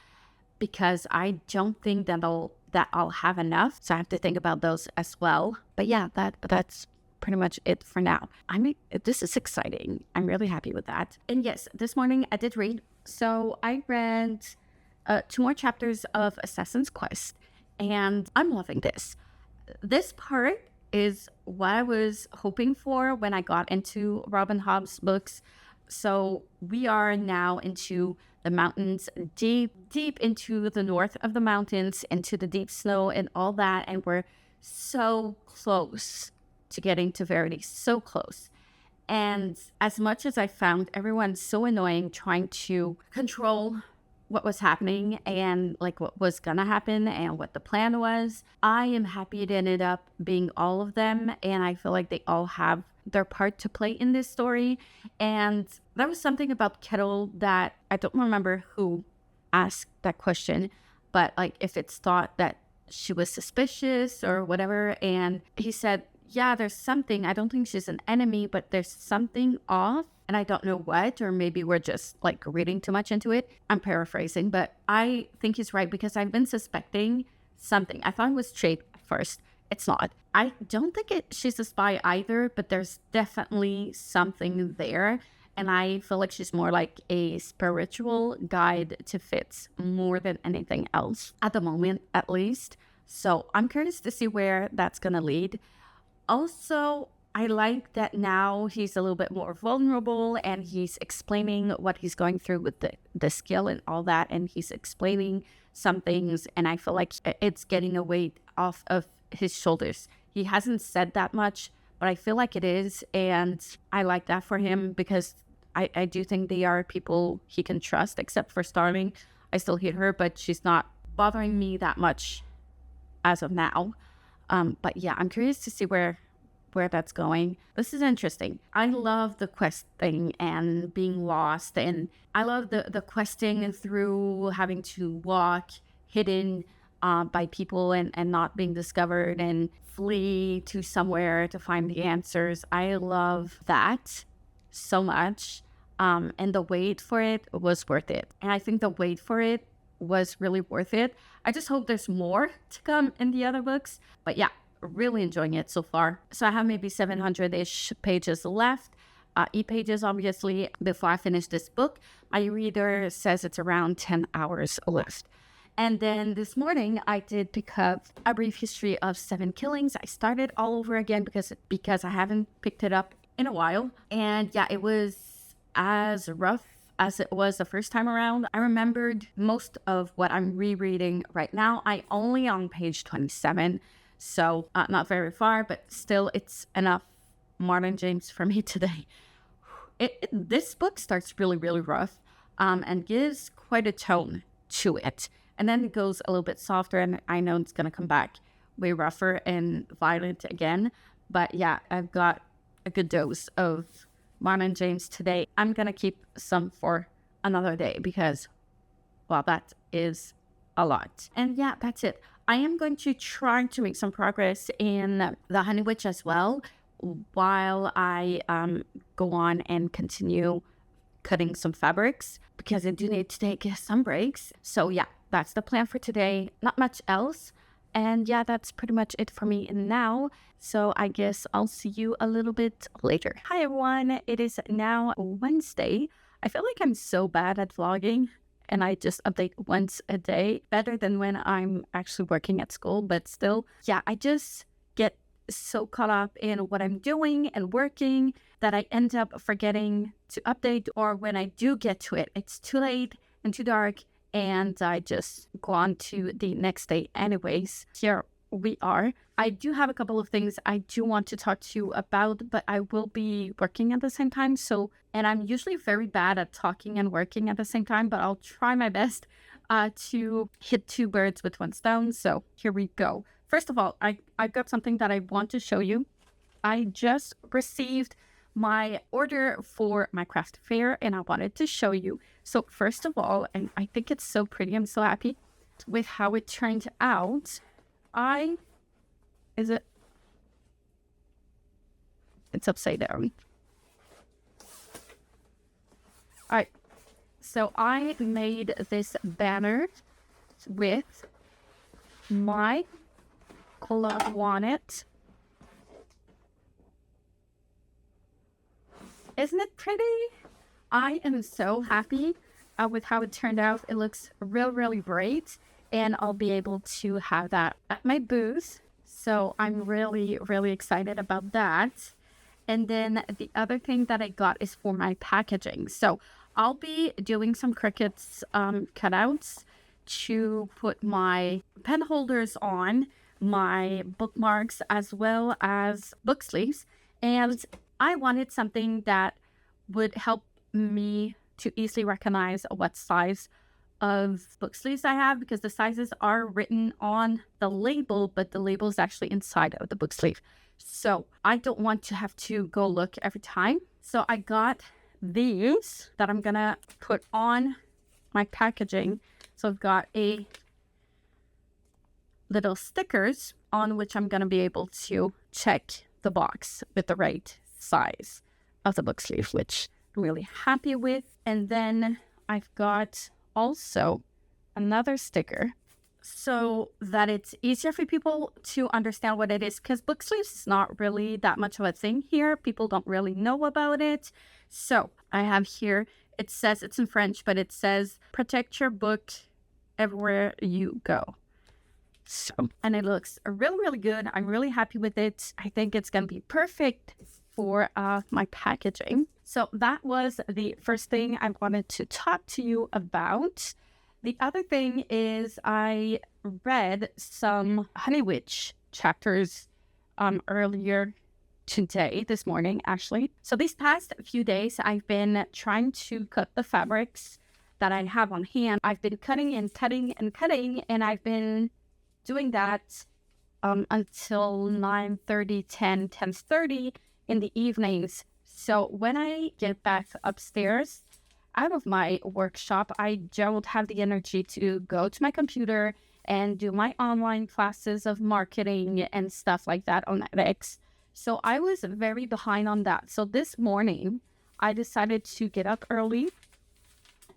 because I don't think that I'll have enough. So I have to think about those as well. But yeah, that's pretty much it for now. I mean, this is exciting. I'm really happy with that. And yes, this morning I did read. So I read 2 more chapters of Assassin's Quest, and I'm loving this. This part is what I was hoping for when I got into Robin Hobb's books. So we are now into the mountains, deep into the north of the mountains, into the deep snow and all that. And we're so close to getting to Verity, so close. And as much as I found everyone so annoying trying to control what was happening and like what was gonna happen and what the plan was, I am happy it ended up being all of them, and I feel like they all have their part to play in this story. And there was something about Kettle that I don't remember who asked that question, but like if it's thought that she was suspicious or whatever, and he said, yeah, there's something, I don't think she's an enemy, but there's something off, and I don't know what, or maybe we're just like reading too much into it. I'm paraphrasing, but I think he's right, because I've been suspecting something. I thought it was Jade at first. It's not. I don't think she's a spy either, but there's definitely something there. And I feel like she's more like a spiritual guide to Fitz more than anything else at the moment, at least. So I'm curious to see where that's going to lead. Also, I like that now he's a little bit more vulnerable, and he's explaining what he's going through with the skill and all that. And he's explaining some things, and I feel like it's getting a weight off of his shoulders. He hasn't said that much, but I feel like it is. And I like that for him, because I do think they are people he can trust, except for Starling. I still hate her, but she's not bothering me that much as of now. But yeah, I'm curious to see where that's going. This is interesting. I love the quest thing and being lost, and I love the questing through having to walk hidden by people and not being discovered, and flee to somewhere to find the answers. I love that so much. And the wait for it was worth it. And I think the wait for it was really worth it. I just hope there's more to come in the other books. But yeah, really enjoying it so far. So I have maybe 700-ish pages left. E-pages, obviously, before I finish this book. My reader says it's around 10 hours left. And then this morning, I did pick up A Brief History of 7 Killings. I started all over again because I haven't picked it up in a while. And yeah, it was as rough as it was the first time around. I remembered most of what I'm rereading right now. I only on page 27, so not very far, but still it's enough Martin James for me today. This book starts really, really rough and gives quite a tone to it. And then it goes a little bit softer, and I know it's going to come back way rougher and violent again. But yeah, I've got a good dose of Martin James today. I'm going to keep some for another day because, well, that is a lot. And yeah, that's it. I am going to try to make some progress in The Honey Witch as well, while I go on and continue cutting some fabrics, because I do need to take some breaks. So yeah, that's the plan for today. Not much else. And yeah, that's pretty much it for me now. So I guess I'll see you a little bit later. Hi everyone, it is now Wednesday. I feel like I'm so bad at vlogging and I just update once a day, better than when I'm actually working at school, but still, yeah, I just get so caught up in what I'm doing and working that I end up forgetting to update, or when I do get to it, it's too late and too dark and I just go on to the next day anyways. Here we are. I do have a couple of things I do want to talk to you about, but I will be working at the same time. And I'm usually very bad at talking and working at the same time, but I'll try my best to hit two birds with one stone. So here we go. First of all, I've got something that I want to show you. I just received my order for my craft fair and I wanted to show you. So first of all, and I think it's so pretty. I'm so happy with how it turned out. It's upside down. All right. So I made this banner with my logo on it. Isn't it pretty? I am so happy with how it turned out. It looks really great, and I'll be able to have that at my booth. So I'm really excited about that. And then the other thing that I got is for my packaging. So I'll be doing some Cricuts cutouts to put my pen holders on, my bookmarks, as well as book sleeves. And I wanted something that would help me to easily recognize what size of book sleeves I have, because the sizes are written on the label, but the label is actually inside of the book sleeve. So I don't want to have to go look every time. So I got these that I'm gonna put on my packaging. So I've got a little stickers on which I'm gonna be able to check the box with the right size of the book sleeve, which I'm really happy with. And then I've got also another sticker so that it's easier for people to understand what it is, because book sleeves is not really that much of a thing here. People don't really know about it. So I have here, it says, it's in French, but it says, protect your book everywhere you go. So, and it looks really good. I'm really happy with it. I think it's gonna be perfect for my packaging. So that was the first thing I wanted to talk to you about. The other thing is I read some Honey Witch chapters earlier today, this morning actually. So these past few days I've been trying to cut the fabrics that I have on hand. I've been cutting and cutting and cutting, and I've been doing that until 9:30, 10:30 in the evenings. So when I get back upstairs out of my workshop, I don't have the energy to go to my computer and do my online classes of marketing and stuff like that on edX. So I was very behind on that. So this morning I decided to get up early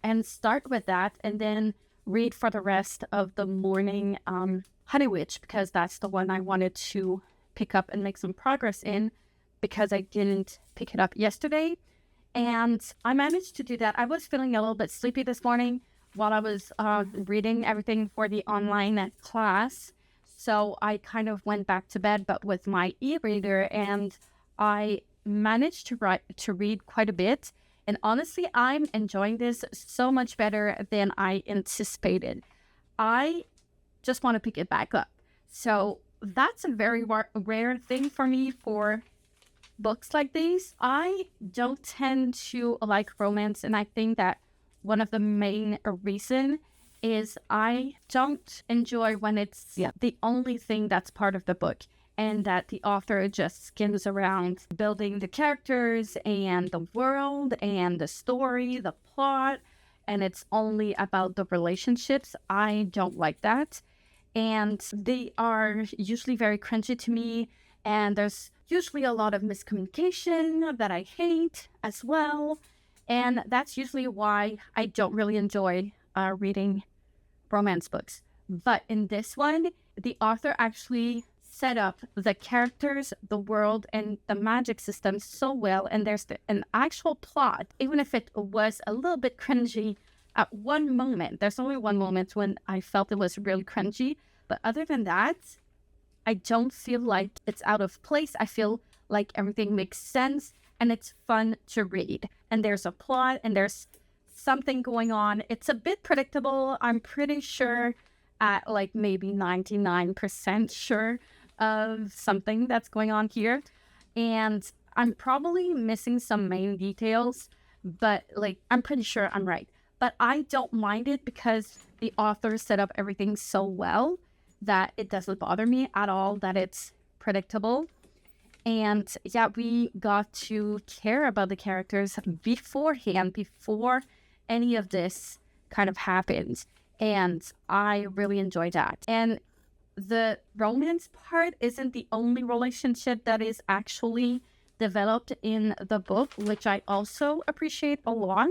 and start with that, and then read for the rest of the morning Honey Witch, because that's the one I wanted to pick up and make some progress in, because I didn't pick it up yesterday. And I managed to do that. I was feeling a little bit sleepy this morning while I was reading everything for the online class. So I kind of went back to bed, but with my e-reader, and I managed to read quite a bit. And honestly, I'm enjoying this so much better than I anticipated. I just want to pick it back up. So that's a very rare thing for me for books like these. I don't tend to like romance, and I think that one of the main reason is I don't enjoy when it's the only thing that's part of the book, and that the author just skims around building the characters and the world and the story, the plot, and it's only about the relationships. I don't like that. And they are usually very cringy to me, and there's usually a lot of miscommunication that I hate as well. And that's usually why I don't really enjoy reading romance books. But in this one, the author actually set up the characters, the world, and the magic system so well, and there's an actual plot, even if it was a little bit cringy at one moment. There's only one moment when I felt it was really cringy, but other than that, I don't feel like it's out of place. I feel like everything makes sense, and it's fun to read, and there's a plot, and there's something going on. It's a bit predictable. I'm pretty sure, at like maybe 99% sure of something that's going on here, and I'm probably missing some main details, but like I'm pretty sure I'm right. But I don't mind it because the author set up everything so well that it doesn't bother me at all that it's predictable. And yeah, we got to care about the characters beforehand, before any of this kind of happened, and I really enjoyed that. And the romance part isn't the only relationship that is actually developed in the book, which I also appreciate a lot.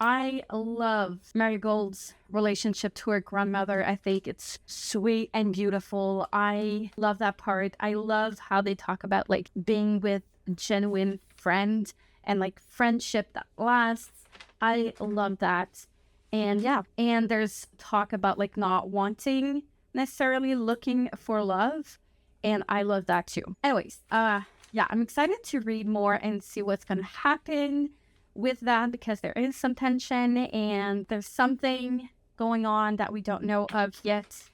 I love Marigold's relationship to her grandmother. I think it's sweet and beautiful. I love that part. I love how they talk about like being with a genuine friend and like friendship that lasts. I love that. And yeah, and there's talk about like not wanting necessarily looking for love, and I love that too. Anyways, yeah, I'm excited to read more and see what's gonna happen with that, because there is some tension and there's something going on that we don't know of yet,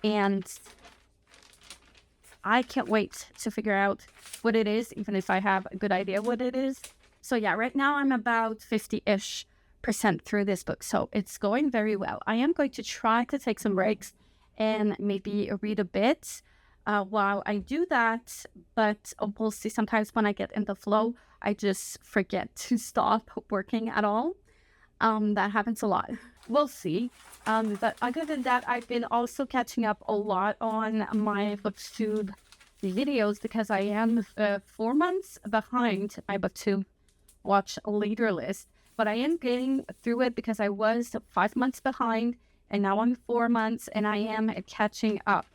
and I can't wait to figure out what it is, even if I have a good idea what it is. So yeah, right now I'm about 50-ish% through this book, so it's going very well. I am going to try to take some breaks and maybe read a bit while I do that, but we'll see. Sometimes when I get in the flow, I just forget to stop working at all. That happens a lot. We'll see. But other than that, I've been also catching up a lot on my BookTube videos, because I am 4 months behind my BookTube watch later list. But I am getting through it because I was 5 months behind, and now I'm 4 months, and I am catching up.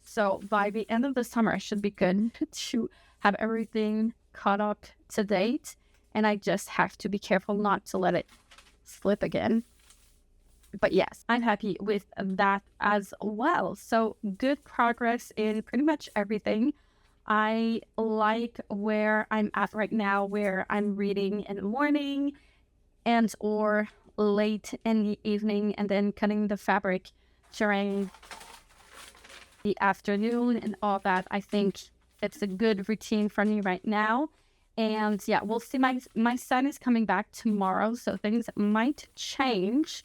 So by the end of the summer, I should be good to have everything caught up to date, and I just have to be careful not to let it slip again. But yes, I'm happy with that as well. So good progress in pretty much everything. I like where I'm at right now, where I'm reading in the morning and or late in the evening, and then cutting the fabric during the afternoon and all that. I think it's a good routine for me right now. And yeah, we'll see. My son is coming back tomorrow, so things might change,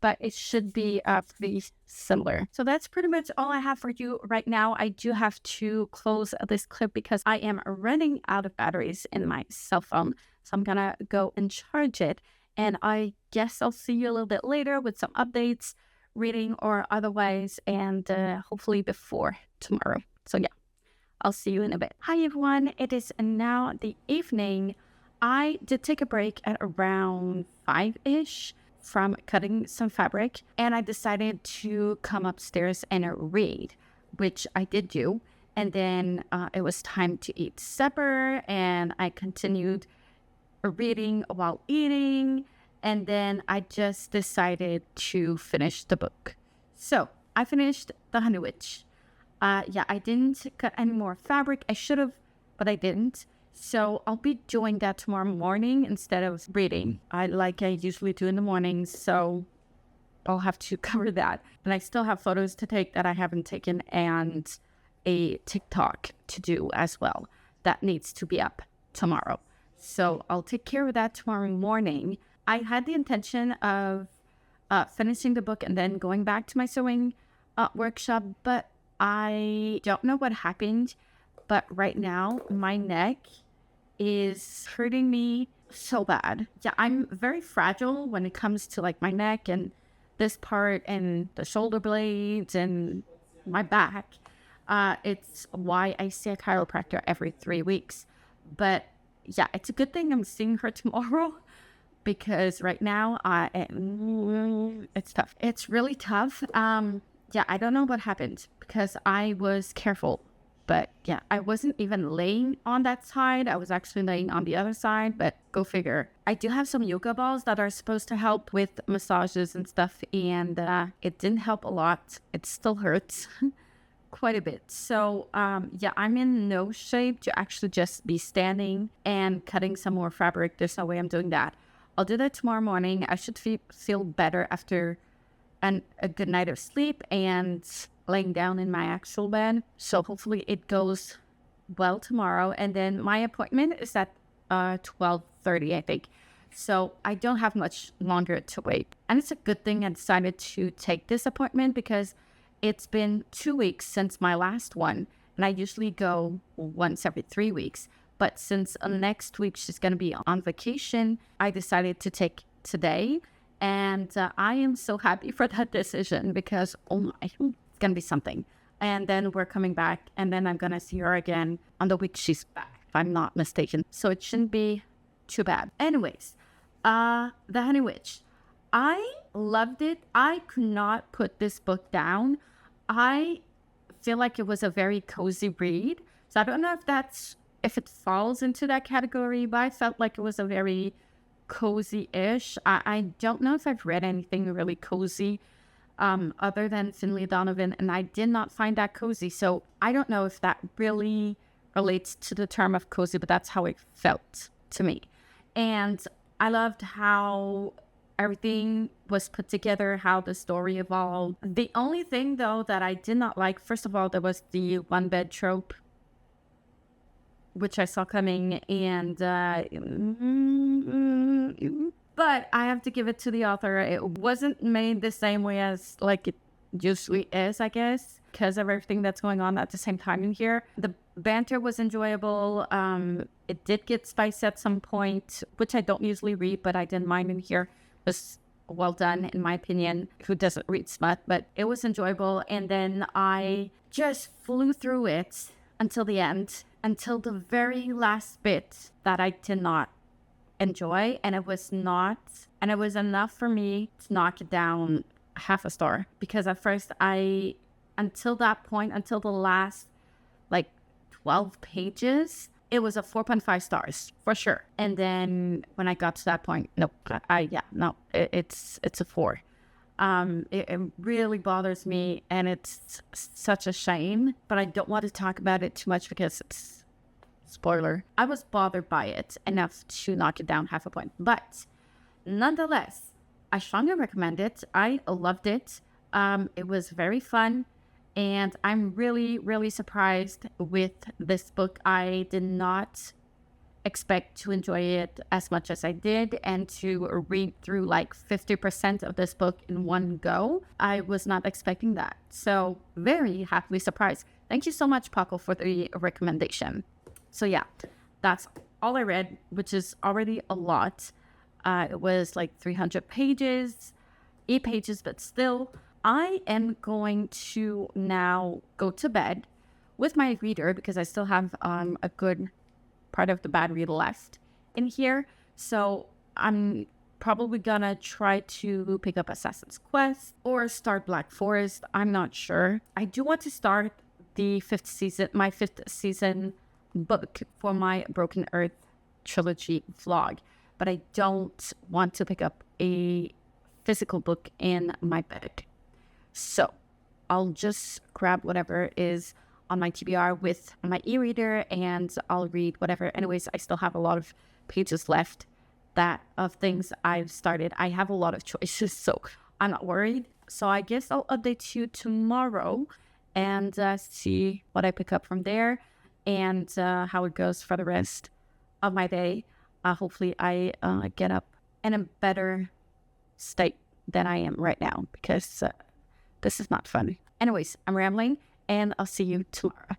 but it should be pretty similar. So that's pretty much all I have for you right now. I do have to close this clip because I am running out of batteries in my cell phone. So I'm gonna go and charge it. And I guess I'll see you a little bit later with some updates, reading or otherwise, and hopefully before tomorrow. So yeah, I'll see you in a bit. Hi everyone, it is now the evening. I did take a break at around 5-ish from cutting some fabric, and I decided to come upstairs and read, which I did do. And then it was time to eat supper, and I continued reading while eating. And then I just decided to finish the book. So I finished The Honey Witch. Yeah, I didn't cut any more fabric. I should have, but I didn't. So I'll be doing that tomorrow morning instead of reading. I usually do in the mornings, so I'll have to cover that. And I still have photos to take that I haven't taken and a TikTok to do as well. That needs to be up tomorrow. So I'll take care of that tomorrow morning. I had the intention of finishing the book and then going back to my sewing workshop, but I don't know what happened. But right now, my neck is hurting me so bad. Yeah, I'm very fragile when it comes to like my neck and this part and the shoulder blades and my back. It's why I see a chiropractor every 3 weeks. But yeah, it's a good thing I'm seeing her tomorrow because right now it's tough. It's really tough. Yeah, I don't know what happened because I was careful. But yeah, I wasn't even laying on that side. I was actually laying on the other side, but go figure. I do have some yoga balls that are supposed to help with massages and stuff, and it didn't help a lot. It still hurts quite a bit. So yeah, I'm in no shape to actually just be standing and cutting some more fabric. There's no way I'm doing that. I'll do that tomorrow morning. I should feel better after a good night of sleep and laying down in my actual bed. So hopefully it goes well tomorrow. And then my appointment is at 12:30, I think. So I don't have much longer to wait. And it's a good thing I decided to take this appointment because it's been 2 weeks since my last one. And I usually go once every 3 weeks. But since next week she's going to be on vacation, I decided to take today. And I am so happy for that decision because, oh my, it's going to be something. And then we're coming back, and then I'm going to see her again on the week she's back, if I'm not mistaken. So it shouldn't be too bad. Anyways, The Honey Witch. I loved it. I could not put this book down. I feel like it was a very cozy read. So I don't know if it falls into that category, but I felt like it was a very cozy-ish. I don't know if I've read anything really cozy other than Finley Donovan, and I did not find that cozy. So I don't know if that really relates to the term of cozy, but that's how it felt to me. And I loved how everything was put together, how the story evolved. The only thing, though, that I did not like, first of all, there was the one-bed trope, which I saw coming, and but I have to give it to the author. It wasn't made the same way as like it usually is, I guess, because of everything that's going on at the same time in here. The banter was enjoyable. It did get spicy at some point, which I don't usually read, but I didn't mind in here. It was well done, in my opinion. Who doesn't read smut? But it was enjoyable, and then I just flew through it until the end, until the very last bit that I did not enjoy, and it was enough for me to knock it down half a star, because at first until the last like 12 pages, it was a 4.5 stars for sure. And then when I got to that point, nope, it's a 4. It really bothers me, and it's such a shame, but I don't want to talk about it too much because it's spoiler. I was bothered by it enough to knock it down half a point, but nonetheless, I strongly recommend it. I loved it. It was very fun, and I'm really, really surprised with this book. I did not expect to enjoy it as much as I did, and to read through like 50% of this book in one go. I was not expecting that. So very happily surprised. Thank you so much, Paco, for the recommendation. So yeah, that's all I read, which is already a lot. It was like 300 pages, 8 pages, but still. I am going to now go to bed with my reader because I still have a good part of the bad read left. in here. So I'm probably gonna try to pick up Assassin's Quest or start Black Forest. I'm not sure. I do want to start my fifth season book for my Broken Earth trilogy vlog, but I don't want to pick up a physical book in my bed. So I'll just grab whatever is on my TBR with my e-reader and I'll read whatever. Anyways, I still have a lot of pages left of things I've started. I have a lot of choices, so I'm not worried. So I guess I'll update you tomorrow and see what I pick up from there and how it goes for the rest of my day. Hopefully I get up in a better state than I am right now, because this is not fun. Anyways, I'm rambling and I'll see you tomorrow.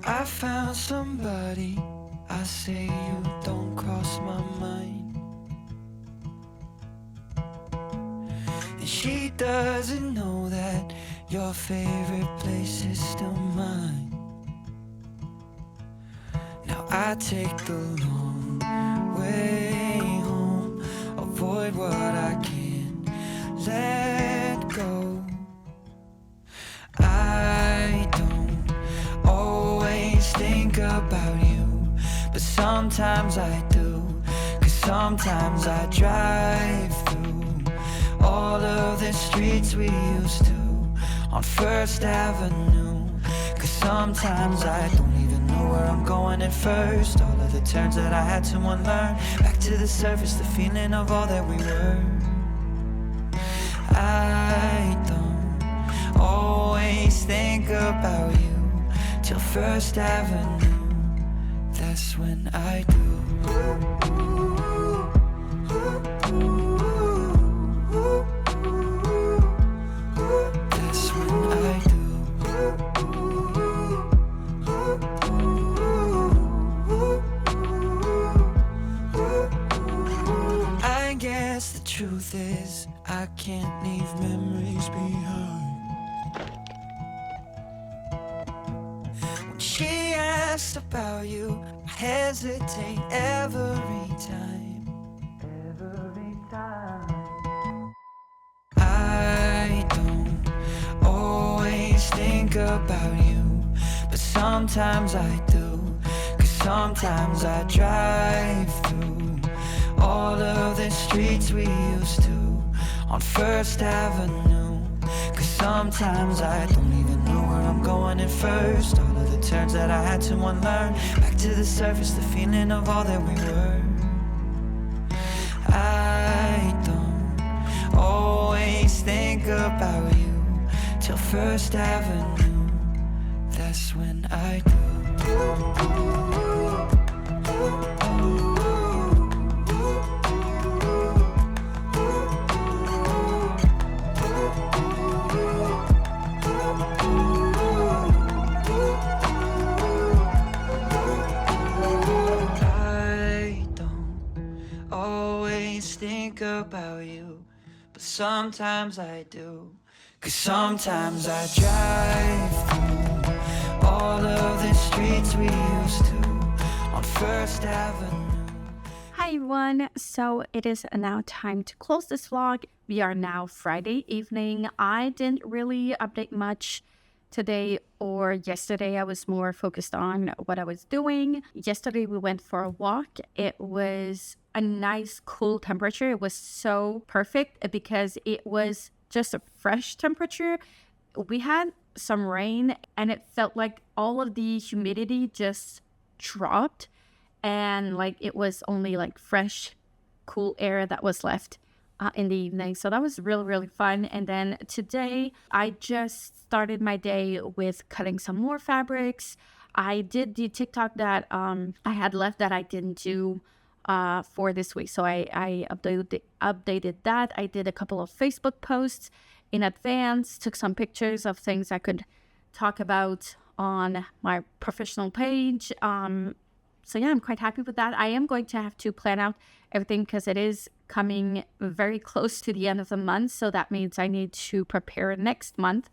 I found somebody, I say you don't cross my mind. And she doesn't know that your favorite place is still mine. Now I take the long way home, avoid what I can't let go. I don't always think about you, but sometimes I do, 'cause sometimes I drive through all of the streets we used to on First Avenue, 'cause sometimes I don't even know where I'm going at first. All of the turns that I had to unlearn, back to the surface, the feeling of all that we were. I don't always think about you till First Avenue, that's when I do. That's when I do. I guess the truth is I can't leave memories behind. When she asks about you, I hesitate every time. Every time. I don't always think about you, but sometimes I do, 'cause sometimes I drive through all of the streets we used to on First Avenue, 'cause sometimes I don't even know where I'm going at first. All of the turns that I had to unlearn, back to the surface, the feeling of all that we were. I don't always think about you till First Avenue, that's when I do. Think about you, but sometimes I do, 'cause sometimes I drive through all of the streets we used to on First Avenue. Hi everyone, so it is now time to close this vlog. We are now Friday evening. I didn't really update much today or yesterday. I was more focused on what I was doing. Yesterday we went for a walk. It was a nice cool temperature. It was so perfect because it was just a fresh temperature. We had some rain and it felt like all of the humidity just dropped, and like it was only like fresh cool air that was left in the evening. So that was really, really fun. And then today I just started my day with cutting some more fabrics. I did the TikTok that I had left that I didn't do for this week. So I updated that. I did a couple of Facebook posts in advance, took some pictures of things I could talk about on my professional page. So yeah, I'm quite happy with that. I am going to have to plan out everything because it is coming very close to the end of the month. So that means I need to prepare next month,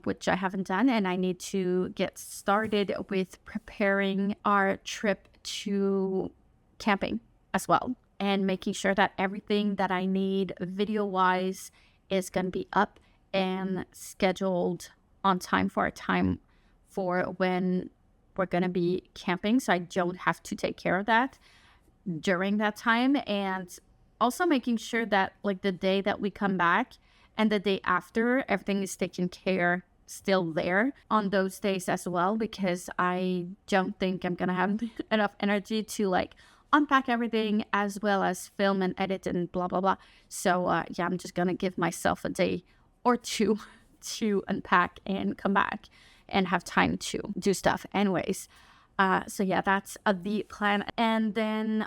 which I haven't done. And I need to get started with preparing our trip to camping as well, and making sure that everything that I need video-wise is going to be up and scheduled on time for when we're going to be camping, so I don't have to take care of that during that time. And also making sure that like the day that we come back and the day after, everything is taken care still there on those days as well, because I don't think I'm gonna have enough energy to like unpack everything as well as film and edit and blah blah blah. So yeah, I'm just gonna give myself a day or two to unpack and come back and have time to do stuff anyways. So yeah, that's the plan. And then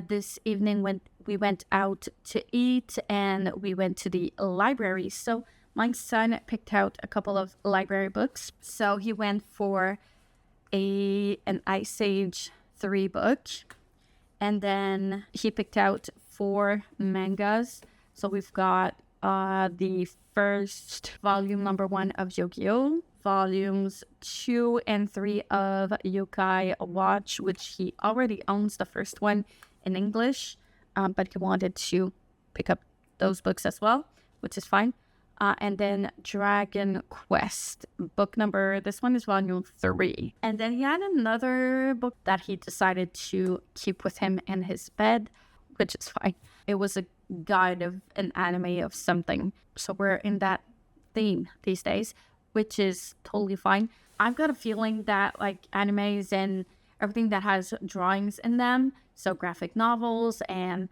this evening when we went out to eat and we went to the library. So my son picked out a couple of library books. So he went for an Ice Age 3 book. And then he picked out 4 mangas. So we've got the first volume number 1 of Yu-Gi-Oh!, volumes 2 and 3 of Yokai Watch, which he already owns the first one in English, but he wanted to pick up those books as well, which is fine. And then Dragon Quest, this one is volume 3. And then he had another book that he decided to keep with him in his bed, which is fine. It was a guide of an anime of something. So we're in that theme these days, which is totally fine. I've got a feeling that like animes and everything that has drawings in them, so graphic novels and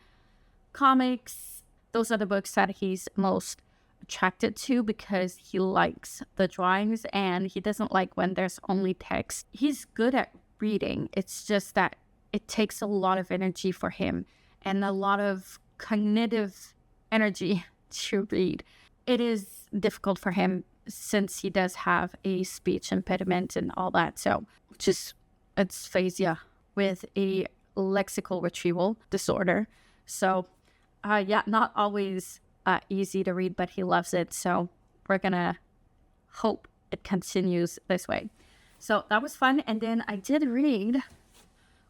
comics, those are the books that he's most attracted to because he likes the drawings and he doesn't like when there's only text. He's good at reading. It's just that it takes a lot of energy for him and a lot of cognitive energy to read. It is difficult for him since he does have a speech impediment and all that. So it's aphasia with a lexical retrieval disorder. So yeah, not always easy to read, but he loves it. So we're gonna hope it continues this way. So that was fun. And then I did read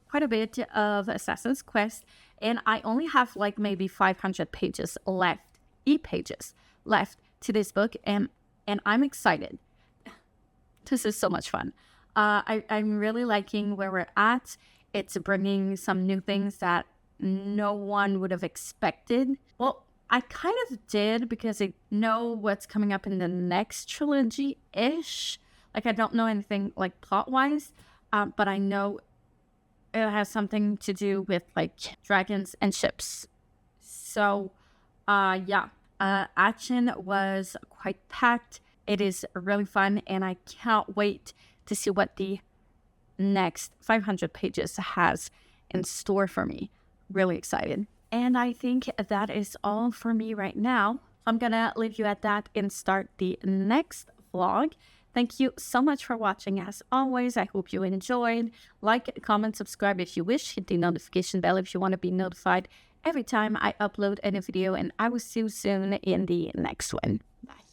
quite a bit of Assassin's Quest, and I only have like maybe 500 pages left, e-pages left to this book, and I'm excited. This is so much fun. I'm really liking where we're at. It's bringing some new things that no one would have expected. Well, I kind of did because I know what's coming up in the next trilogy-ish. Like, I don't know anything like plot-wise, but I know it has something to do with like dragons and ships. So, yeah, action was quite packed. It is really fun, and I can't wait to see what the next 500 pages has in store for me. Really excited. And I think that is all for me right now. I'm gonna leave you at that and start the next vlog. Thank you so much for watching. As always, I hope you enjoyed. Like, comment, subscribe if you wish. Hit the notification bell if you want to be notified every time I upload a new video. And I will see you soon in the next one. Bye.